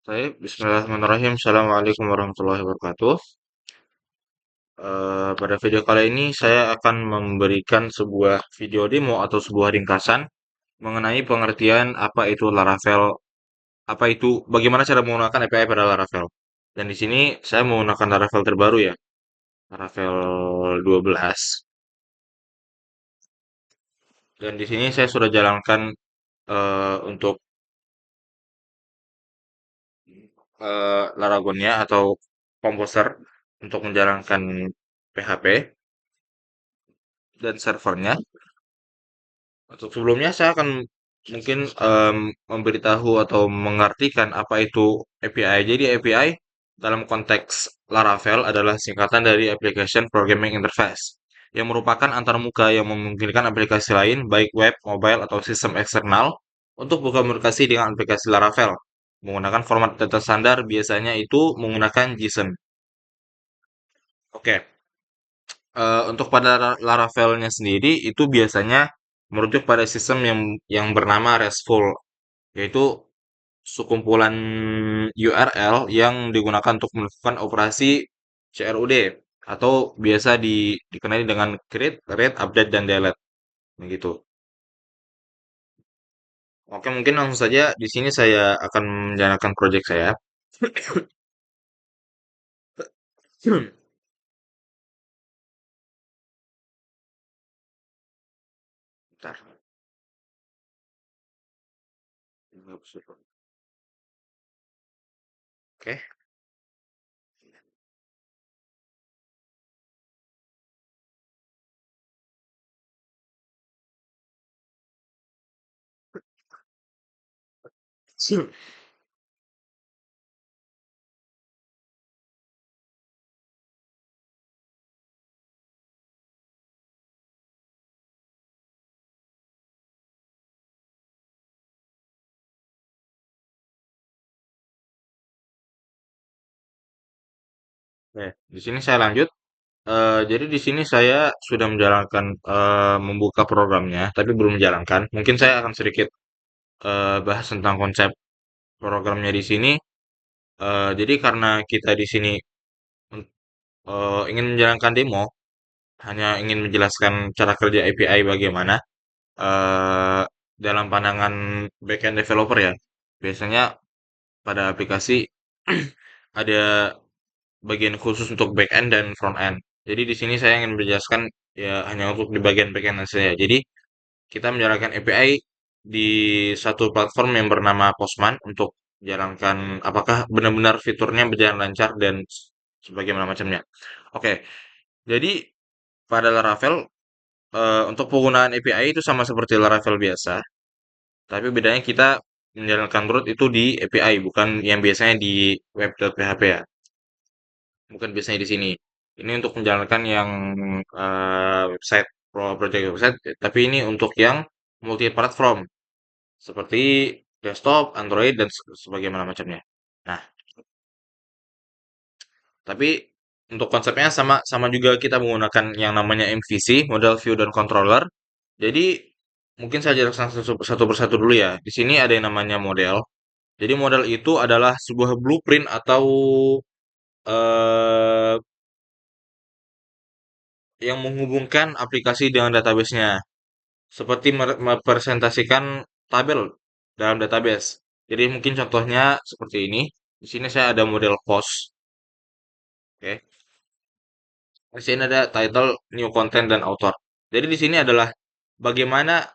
Bismillahirrahmanirrahim. Assalamualaikum warahmatullahi wabarakatuh. Pada video kali ini saya akan memberikan sebuah video demo atau sebuah ringkasan mengenai pengertian apa itu Laravel, bagaimana cara menggunakan API pada Laravel. Dan di sini saya menggunakan Laravel terbaru ya, Laravel 12. Dan di sini saya sudah jalankan untuk Laragonia atau Composer untuk menjalankan PHP dan servernya. Untuk sebelumnya saya akan mungkin memberitahu atau mengartikan apa itu API. Jadi API dalam konteks Laravel adalah singkatan dari Application Programming Interface yang merupakan antarmuka yang memungkinkan aplikasi lain baik web, mobile, atau sistem eksternal untuk berkomunikasi dengan aplikasi Laravel menggunakan format data standar biasanya itu menggunakan JSON. Oke, untuk pada Laravelnya sendiri itu biasanya merujuk pada sistem yang bernama RESTful, yaitu sekumpulan URL yang digunakan untuk melakukan operasi CRUD atau biasa dikenali dengan create, read, update, dan delete begitu. Oke, mungkin langsung saja di sini saya akan menjalankan project saya. Bentar. Oke. Oke, di sini saya lanjut. Jadi di sini saya sudah menjalankan membuka programnya, tapi belum menjalankan. Mungkin saya akan sedikit bahas tentang konsep programnya di sini. Jadi karena kita di sini ingin menjalankan demo, hanya ingin menjelaskan cara kerja API bagaimana eh, dalam pandangan backend developer ya. Biasanya pada aplikasi ada bagian khusus untuk backend dan frontend. Jadi di sini saya ingin menjelaskan ya hanya untuk di bagian backend saja. Jadi kita menjalankan API di satu platform yang bernama Postman untuk menjalankan apakah benar-benar fiturnya berjalan lancar dan sebagaimana macamnya. Oke, jadi pada Laravel untuk penggunaan API itu sama seperti Laravel biasa, tapi bedanya kita menjalankan root itu di API bukan yang biasanya di web.php ya. Bukan biasanya di sini. Ini untuk menjalankan yang website project website, tapi ini untuk yang multi platform seperti desktop, Android dan sebagaimana macamnya. Nah, tapi untuk konsepnya sama sama juga kita menggunakan yang namanya MVC, model view dan controller. Jadi mungkin saya jelaskan satu persatu dulu ya. Di sini ada yang namanya model. Jadi model itu adalah sebuah blueprint atau eh, yang menghubungkan aplikasi dengan database-nya. Seperti merepresentasikan tabel dalam database. Jadi mungkin contohnya seperti ini. Di sini saya ada model post, oke. Di sini ada title, new content, dan author. Jadi di sini adalah bagaimana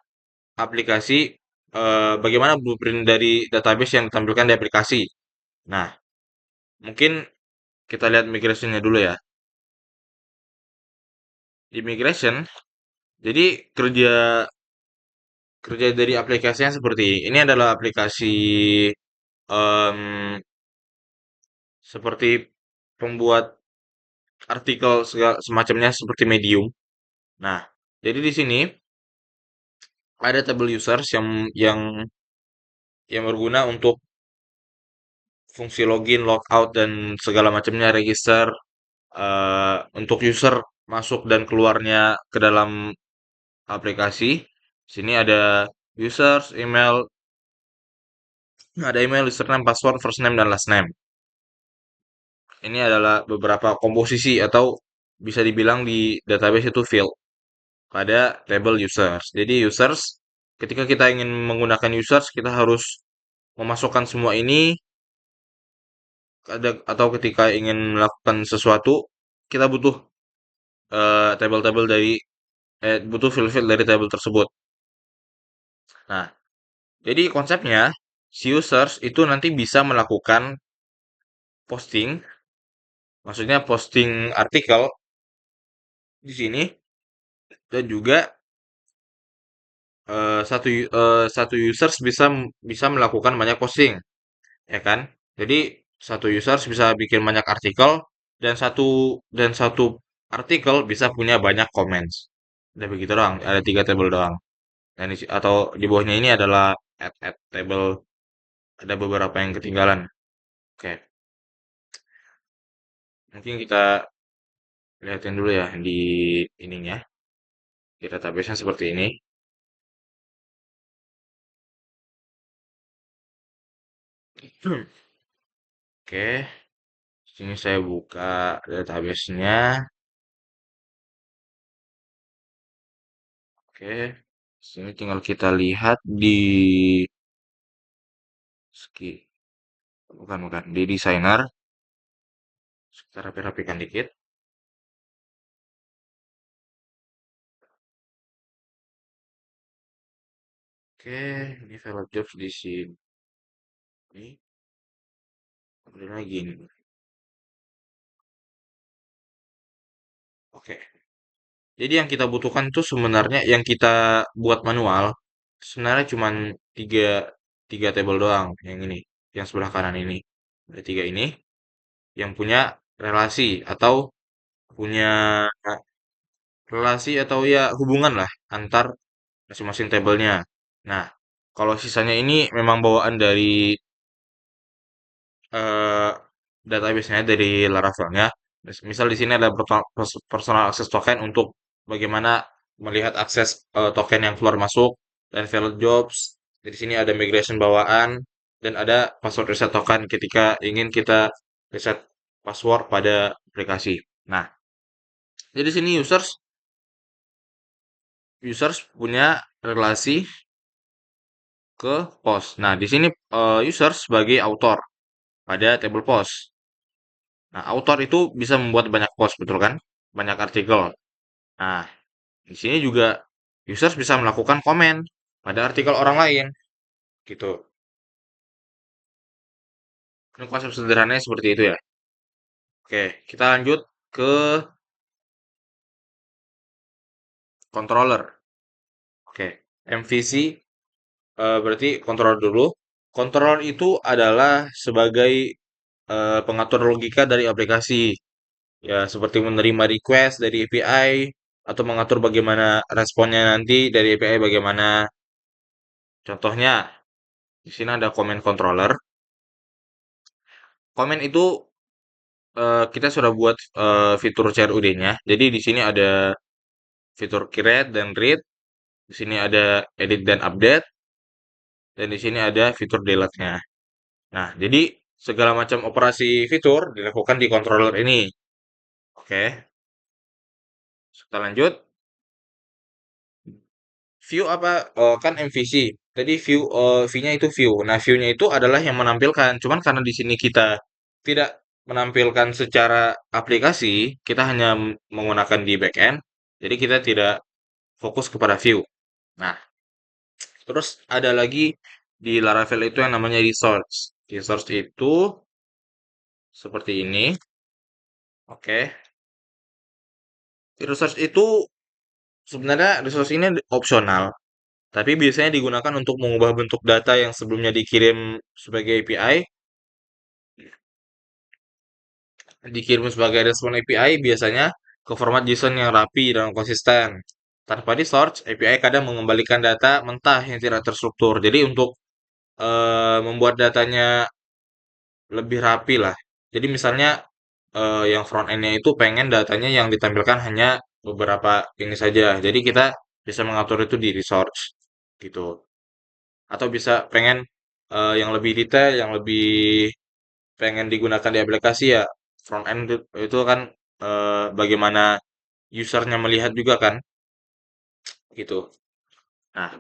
aplikasi, bagaimana blueprint dari database yang ditampilkan di aplikasi. Nah, mungkin kita lihat migrasinya dulu ya. Di migration, jadi kerja kerja dari aplikasinya seperti ini. Ini adalah aplikasi em, seperti pembuat artikel segala semacamnya seperti Medium. Nah, jadi di sini ada tabel users yang berguna untuk fungsi login, logout dan segala macamnya register untuk user masuk dan keluarnya ke dalam aplikasi. Sini ada users, email, ada email, username, password, first name, dan last name. Ini adalah beberapa komposisi atau bisa dibilang di database itu field pada table users. Jadi users, ketika kita ingin menggunakan users, kita harus memasukkan semua ini atau ketika ingin melakukan sesuatu, kita butuh table-table dari butuh field-field dari table tersebut. Nah, jadi konsepnya si users itu nanti bisa melakukan posting, maksudnya posting artikel di sini dan juga satu users bisa bisa melakukan banyak posting, ya kan? Jadi satu users bisa bikin banyak artikel dan satu artikel bisa punya banyak comments. Udah begitu doang, ada 3 table doang. Dan atau di bawahnya ini adalah add table, ada beberapa yang ketinggalan. Oke, mungkin kita lihatin dulu ya di ininya, di database-nya seperti ini. Oke, sini saya buka database-nya. Oke, sini tinggal kita lihat di ski, bukan, di designer. Kita rapi-rapikan dikit. Oke, ini file jobs di sini. Ada lagi nih. Oke, jadi yang kita butuhkan itu sebenarnya yang kita buat manual sebenarnya cuma tiga tiga table doang. Yang ini, yang sebelah kanan ini. Ada 3 ini yang punya relasi atau punya relasi atau ya hubungan lah antar masing-masing tabelnya. Nah, kalau sisanya ini memang bawaan dari eh, database-nya dari Laravel-nya. Misal di sini ada personal access token untuk bagaimana melihat akses token yang keluar masuk dan valid jobs. Di sini ada migration bawaan dan ada password reset token ketika ingin kita reset password pada aplikasi. Nah, jadi sini users punya relasi ke post. Nah, di sini users sebagai author pada table post. Nah, author itu bisa membuat banyak post, betul kan? Banyak artikel. Nah, di sini juga users bisa melakukan komen pada artikel orang lain, gitu. Ini konsep sederhananya seperti itu ya. Oke, kita lanjut ke controller. Oke, MVC berarti controller dulu. Controller itu adalah sebagai pengatur logika dari aplikasi. Ya, seperti menerima request dari API atau mengatur bagaimana responnya nanti dari API bagaimana. Contohnya, di sini ada comment controller. Comment itu kita sudah buat fitur CRUD-nya. Jadi di sini ada fitur create dan read, di sini ada edit dan update, dan di sini ada fitur delete-nya. Nah, jadi segala macam operasi fitur dilakukan di controller ini. Oke, kita lanjut. View apa? Kan MVC. Tadi V-nya itu view. Nah, view-nya itu adalah yang menampilkan. Cuman karena di sini kita tidak menampilkan secara aplikasi, kita hanya menggunakan di backend. Jadi kita tidak fokus kepada view. Nah, terus ada lagi di Laravel itu yang namanya resource. Resource itu seperti ini. Oke. Resource itu sebenarnya resource ini opsional, tapi biasanya digunakan untuk mengubah bentuk data yang sebelumnya dikirim sebagai API, dikirim sebagai respon API biasanya ke format JSON yang rapi dan konsisten. Tanpa di search, API kadang mengembalikan data mentah yang tidak terstruktur. Jadi untuk membuat datanya lebih rapi lah. Jadi misalnya yang front end-nya itu pengen datanya yang ditampilkan hanya beberapa ini saja. Jadi kita bisa mengatur itu di resource gitu. Atau bisa pengen yang lebih detail, yang lebih pengen digunakan di aplikasi ya front end itu kan bagaimana usernya melihat juga kan gitu. Nah,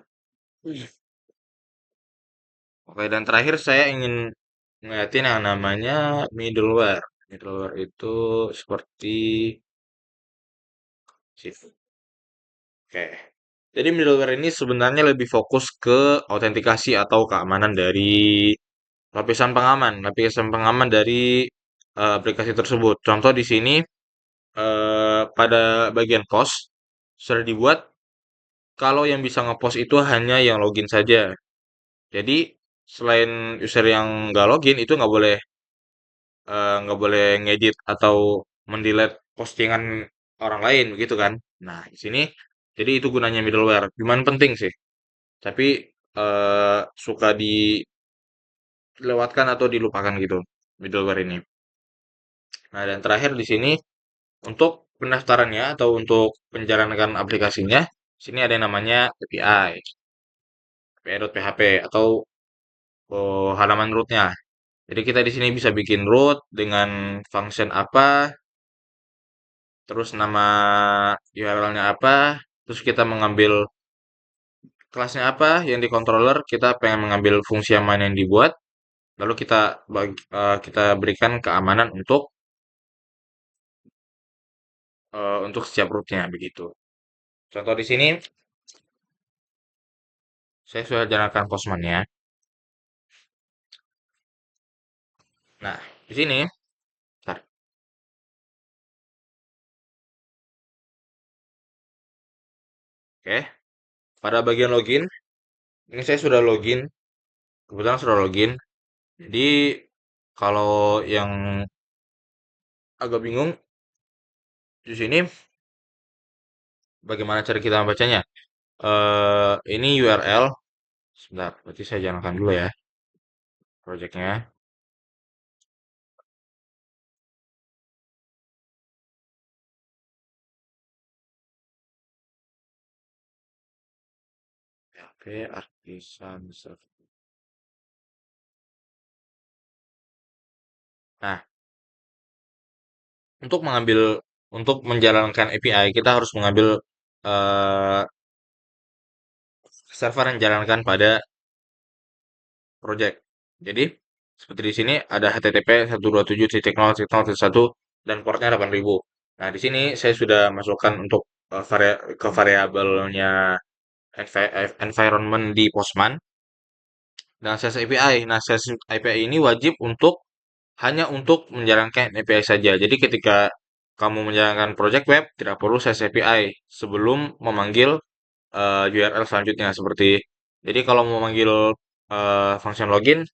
oke dan terakhir saya ingin ngeliatin yang namanya middleware. Middleware itu seperti shift. Oke. Jadi middleware ini sebenarnya lebih fokus ke autentikasi atau keamanan dari lapisan pengaman dari aplikasi tersebut. Contoh di sini pada bagian post sudah dibuat kalau yang bisa ngepost itu hanya yang login saja. Jadi selain user yang nggak login itu nggak boleh ngedit atau mendelete postingan orang lain gitu kan. Nah, di sini jadi itu gunanya middleware. Cuman penting sih, tapi suka dilewatkan atau dilupakan gitu middleware ini. Nah, dan terakhir di sini untuk pendaftarannya atau untuk menjalankan aplikasinya, sini ada yang namanya API, API.php atau halaman rootnya. Jadi kita di sini bisa bikin root dengan function apa, terus nama URL-nya apa, terus kita mengambil kelasnya apa yang di controller, kita pengen mengambil fungsi yang mana yang dibuat, lalu kita berikan keamanan untuk setiap rootnya begitu. Contoh di sini saya sudah jalankan Postman-nya. Nah, di sini, bentar, oke. Pada bagian login, ini saya sudah login, kebetulan sudah login. Jadi kalau yang agak bingung di sini bagaimana cara kita membacanya? Ini URL. Sebentar, berarti saya jalankan dulu ya projectnya. PHP Artisan Server. Nah, untuk untuk menjalankan API, kita harus mengambil eh, server yang dijalankan pada project. Jadi, seperti di sini ada HTTP 127.0.0.1 dan portnya 8000. Nah, di sini saya sudah masukkan untuk ke variabelnya environment di Postman dan access API. Nah, access API ini wajib hanya untuk menjalankan API saja. Jadi ketika kamu menjalankan project web, tidak perlu access API sebelum memanggil URL selanjutnya seperti jadi kalau mau memanggil function login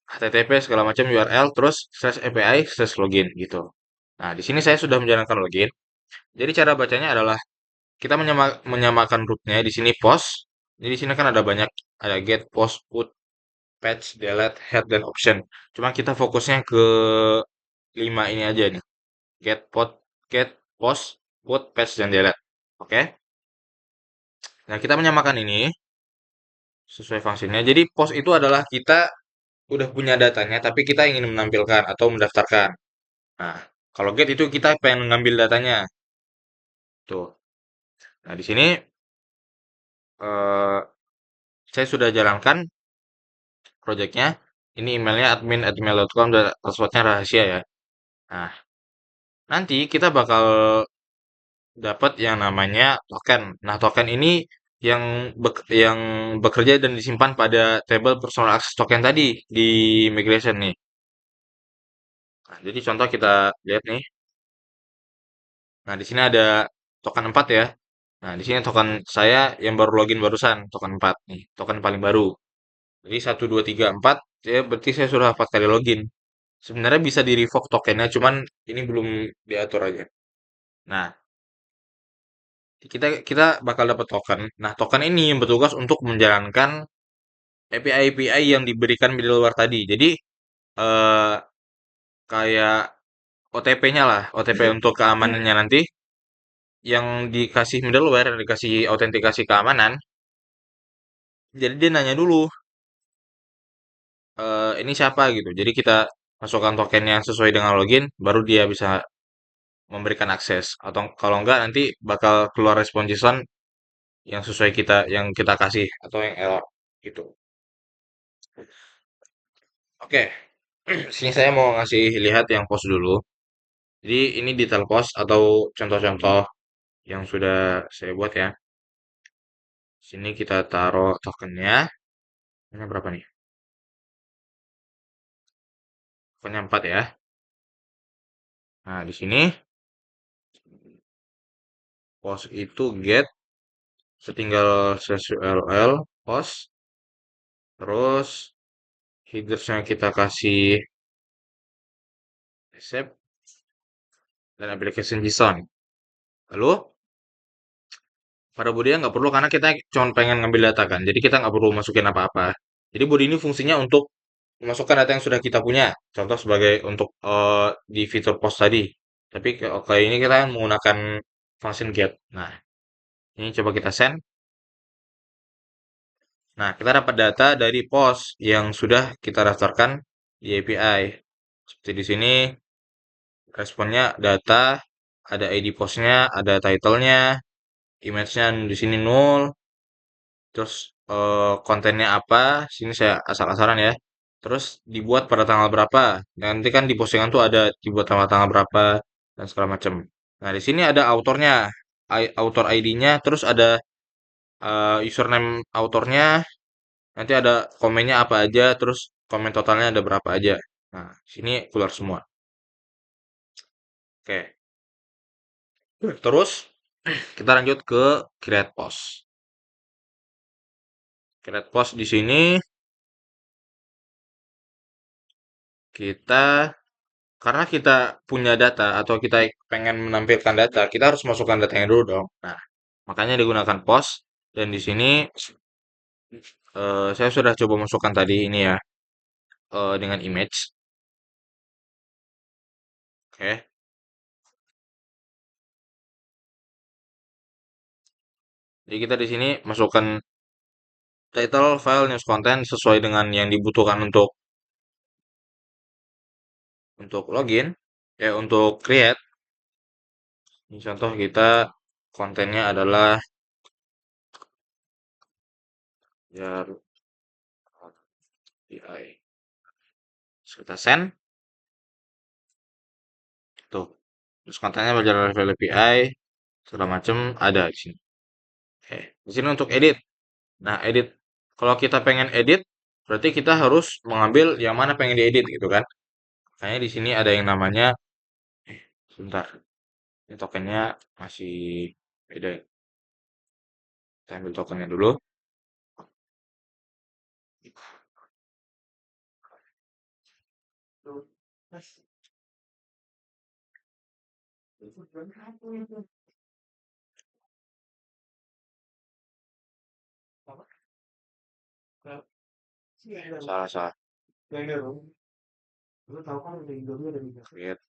HTTP segala macam URL terus slash API slash login gitu. Nah, di sini saya sudah menjalankan login. Jadi cara bacanya adalah kita menyamakan rootnya di sini post. Jadi di sini kan ada banyak ada get, post, put, patch, delete, head dan option. Cuma kita fokusnya ke 5 ini aja nih. Get, post, put, patch dan delete. Oke. Nah, kita menyamakan ini sesuai fungsinya. Jadi post itu adalah kita udah punya datanya tapi kita ingin menampilkan atau mendaftarkan. Nah, kalau get itu kita pengen ngambil datanya. Tuh. Nah, di sini eh, saya sudah jalankan projectnya. Ini emailnya admin@gmail.com dan passwordnya rahasia ya. Nah, nanti kita bakal dapat yang namanya token. Nah, token ini yang bekerja dan disimpan pada table personal access token tadi di migration nih. Nah, jadi contoh kita lihat nih. Nah, di sini ada token 4 ya. Nah, di sini token saya yang baru login barusan, token 4 nih, token paling baru. Jadi 1, 2, 3, 4, ya berarti saya sudah 4 kali login. Sebenarnya bisa di revoke tokennya, cuman ini belum diatur aja. Nah, kita kita bakal dapat token. Nah, token ini yang bertugas untuk menjalankan API-API yang diberikan middleware tadi. Jadi, eh, kayak OTP-nya lah, OTP untuk keamanannya nanti yang dikasih middleware, yang dikasih autentikasi keamanan. Jadi dia nanya dulu, ini siapa gitu. Jadi kita masukkan token yang sesuai dengan login, baru dia bisa memberikan akses. Atau kalau enggak nanti bakal keluar respon JSON yang sesuai yang kita kasih atau yang error gitu. Oke, sini saya mau ngasih lihat yang post dulu. Jadi ini detail post atau contoh-contoh yang sudah saya buat ya. Sini kita taruh tokennya. Ini berapa nih? Tokennya 4 ya. Nah, di sini post itu get setinggal URL post, terus headersnya kita kasih accept dan application JSON. Lalu pada body nggak perlu karena kita cuma pengen ngambil data kan. Jadi kita nggak perlu masukin apa-apa. Jadi body ini fungsinya untuk memasukkan data yang sudah kita punya. Contoh sebagai untuk di fitur post tadi. Tapi kayak ini kita menggunakan function get. Nah, ini coba kita send. Nah, kita dapat data dari post yang sudah kita daftarkan di API. Seperti di sini, responnya data, ada ID postnya, ada title-nya, image-nya di sini nol, terus kontennya apa, sini saya asal-asalan ya. Terus dibuat pada tanggal berapa. Nanti kan di postingan tuh ada dibuat tanggal-tanggal berapa dan segala macam. Nah, di sini ada autornya, author ID-nya, terus ada username autornya, nanti ada komennya apa aja, terus komen totalnya ada berapa aja. Nah, sini keluar semua. Oke. Terus kita lanjut ke create post. Create post di sini kita karena kita punya data atau kita pengen menampilkan data, kita harus masukkan datanya dulu dong. Nah, makanya digunakan post dan di sini saya sudah coba masukkan tadi ini ya dengan image. Oke. Jadi kita di sini masukkan title, file, news content sesuai dengan yang dibutuhkan untuk login, ya untuk create. Ini contoh kita kontennya adalah ya API. Terus kita send, tuh. Terus kontennya belajar level API, segala macam ada di sini. Oke, di sini untuk edit. Nah, edit. Kalau kita pengen edit, berarti kita harus mengambil yang mana pengen diedit gitu kan. Makanya di sini ada yang namanya, sebentar, ini tokennya masih beda. Kita ambil tokennya dulu. Salah, salah. Create.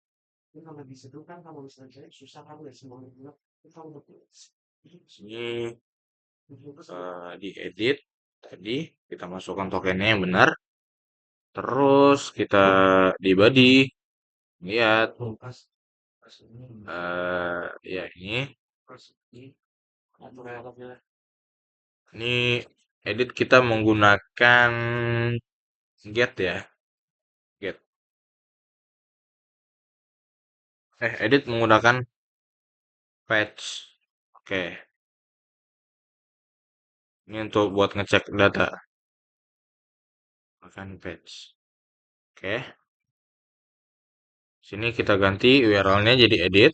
Sini diedit. Tadi kita masukkan tokennya yang benar. Terus kita di body. Lihat. Ya ini. Ini edit kita menggunakan get ya. Get. Edit menggunakan patch. Oke. Ini untuk buat ngecek data. Menggunakan patch. Oke. Sini kita ganti URL-nya jadi edit.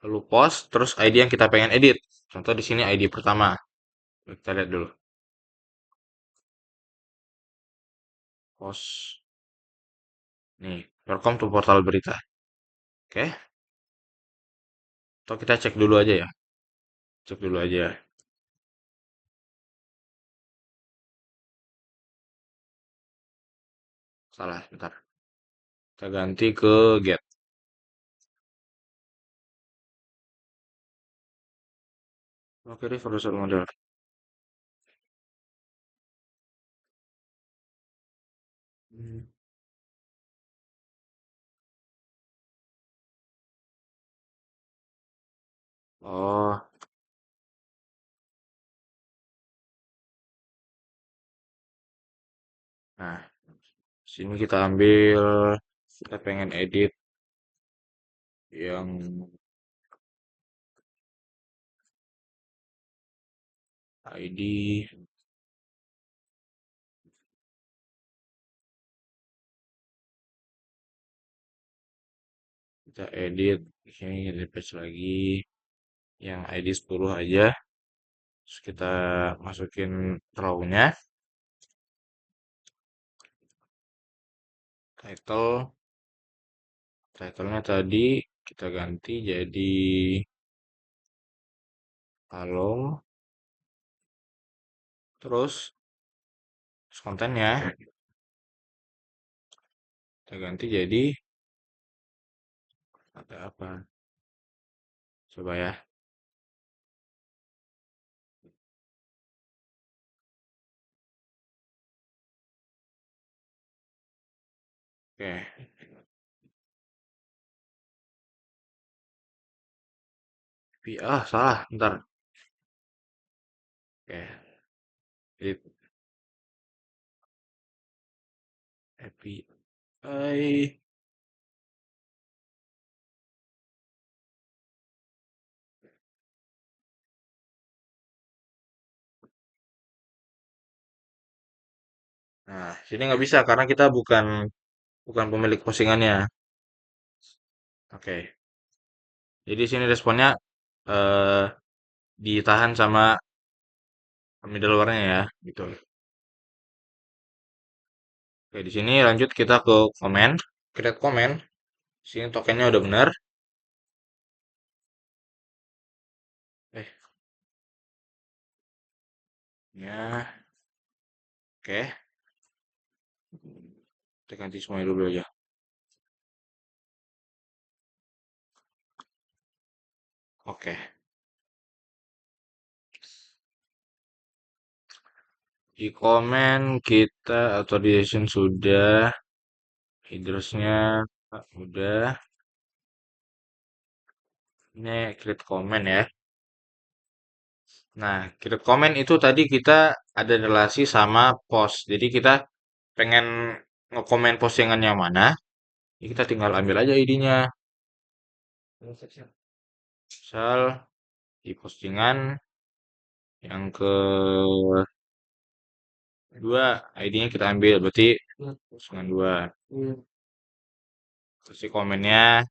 Lalu post. Terus ID yang kita pengen edit. Contoh di sini ID pertama. Kita lihat dulu. Post. Nih. Welcome to portal berita. Oke. Atau kita cek dulu aja ya. Cek dulu aja. Salah, bentar. Kita ganti ke get. Oke, reverse model. Oh, nah, sini kita ambil, kita pengen edit yang ID, kita edit, di sini kita paste lagi, yang ID 10 aja, terus kita masukin row-nya, title, title-nya tadi kita ganti jadi kalung, terus kontennya kita ganti jadi ada apa? Coba ya. Oke. Salah. Ntar. Oke. Edit API. Nah, sini nggak bisa karena kita bukan bukan pemilik postingannya. Oke. Jadi sini responnya eh ditahan sama middleware-nya ya, gitu. Oke, di sini lanjut kita ke comment, create comment. Sini tokennya udah benar. Eh, ya, oke. Kita ganti semuanya dulu aja. Oke. Di komen kita authorization sudah, address-nya udah. Ini create comment ya. Nah, create comment itu tadi kita ada relasi sama post. Jadi kita pengen ngekomen postingan yang mana, ya kita tinggal ambil aja ID-nya. Misal di postingan yang kedua, ID-nya kita ambil, berarti postingan 2. Terus di komennya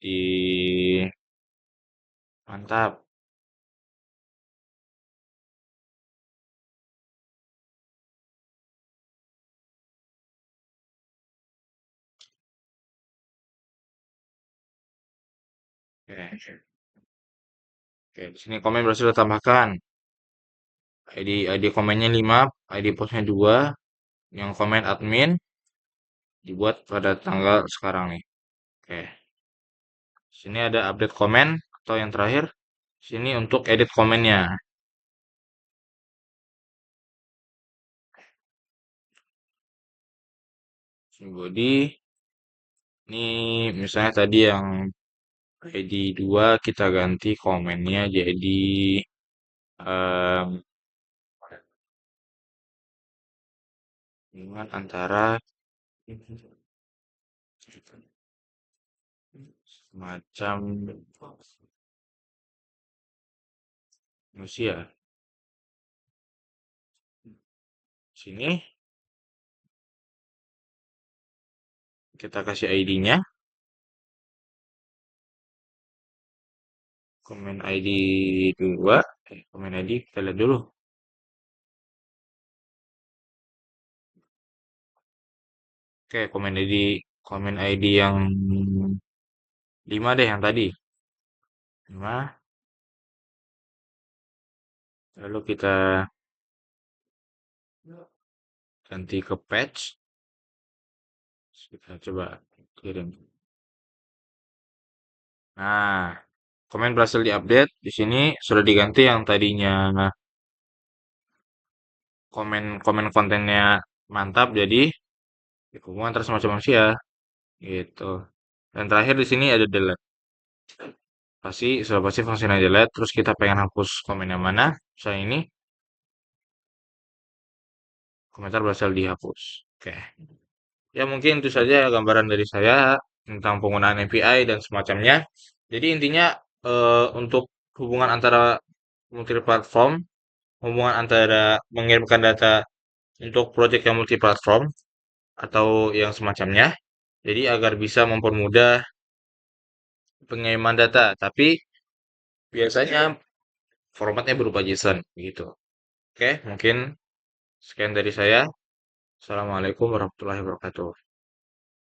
di mantap. Oke, oke, di sini komen berhasil ditambahkan. ID komennya 5, ID postnya 2, yang komen admin dibuat pada tanggal sekarang nih. Oke. Sini ada update komen atau yang terakhir. Sini untuk edit komennya. Sini body. Ini misalnya tadi yang ID 2 kita ganti komennya jadi em, hubungan antara semacam manusia. Sini kita kasih ID-nya. Komen ID 2. Komen ID kita lihat dulu. Oke, komen ID yang 5 deh yang tadi. 5. Lalu kita ganti ke patch. Kita coba kirim. Nah, komen berhasil diupdate. Di sini sudah diganti yang tadinya komen komen kontennya mantap jadi hubungan antar semacam manusia gitu. Dan terakhir di sini ada delete. Sudah pasti fungsinya delete. Terus kita pengen hapus komen yang mana? Misalnya ini komentar berhasil dihapus. Oke. Ya mungkin itu saja gambaran dari saya tentang penggunaan API dan semacamnya. Jadi intinya untuk hubungan antara multi platform, hubungan antara mengirimkan data untuk proyek yang multi platform atau yang semacamnya. Jadi agar bisa mempermudah pengiriman data, tapi biasanya formatnya berupa JSON gitu. Oke, mungkin sekian dari saya. Assalamualaikum warahmatullahi wabarakatuh.